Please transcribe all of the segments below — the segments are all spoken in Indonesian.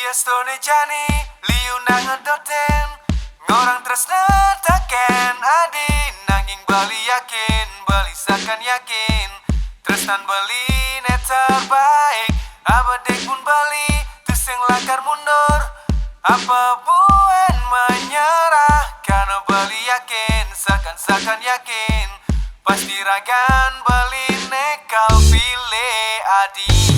Dia stone jani liu nangan doten ngorang tresna taken adi nanging bali yakin balisakan yakin tresnan bali net terbaik abadek pun bali tuseng lakar mundur apa buen menyerah karena bali yakin sakan yakin pasti ragan bali nekal pilih adi.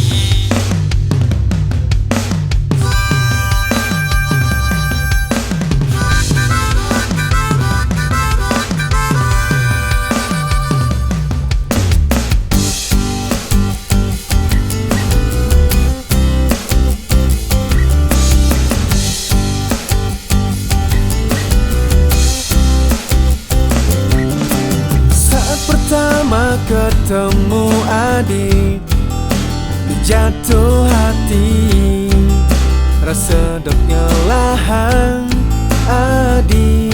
Pertama ketemu adik jatuh hati rasa dok nyelahan adik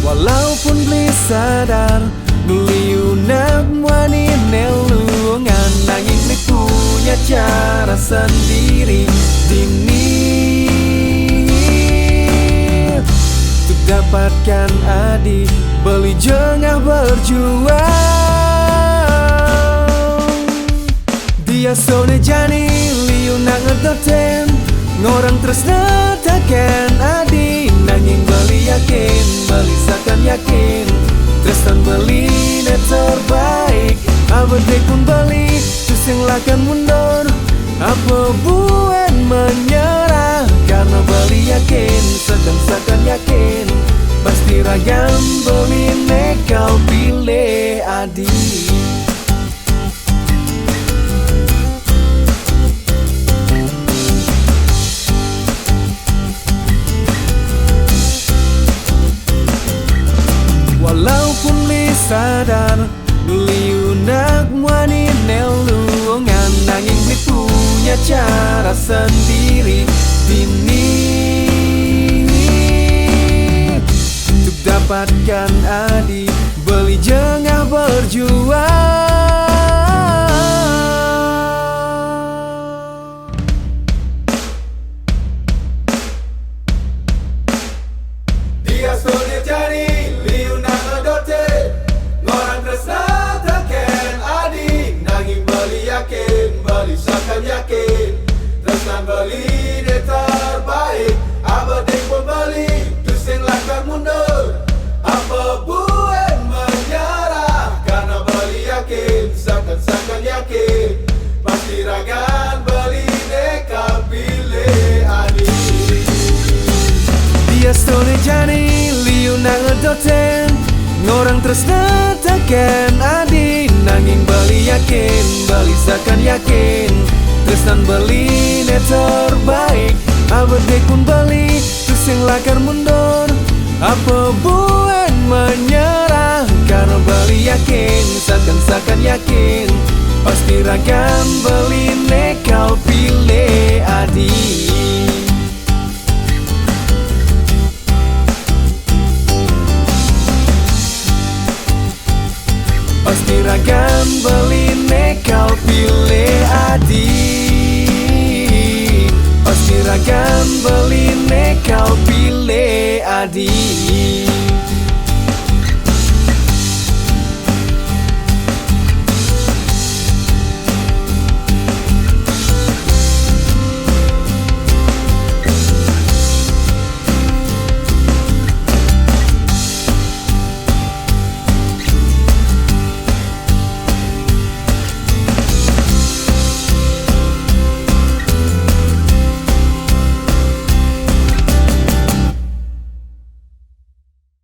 walaupun beli sadar nuliu nak wani nelungan nanging nek punya cara sendiri dini untuk dapatkan adik beli jengah berjuang. Dia sone jani liu nangan doten ngorang tresna taken adi nanging beli yakin balisakan yakin tresnan beli net terbaik abadek pun beli tuseng lakan mundur apa buen menyerah karena beli yakin sakan yakin pasti ragam beli nekal pilih adi. Walaupun li sadar liu nak wani nelungan nanging li punya cara sendiri dini untuk dapatkan adik beli jengah berjuang. Dia sudah jadi liu nangan dote ngorang tresna taken adik nanging beli yakin balisakan yakin tresnan beli net terbaik abadek pun beli tuseng lakar mundur apa buen menyerah karena beli yakin sakan yakin pasti ragan beli nekal pilih adik. Dia stone jani liu nangan doten ngorang tresna taken adi nanging beli yakin balisakan yakin tresnan beli net terbaik abadek pun beli tuseng lakar mundur apa buen menyerah karena beli yakin sakan yakin pasti ragam beli nekal pilih adi. Pasti ragam beli nekal pilih adi. Pasti ragam beli nekal pilih adi.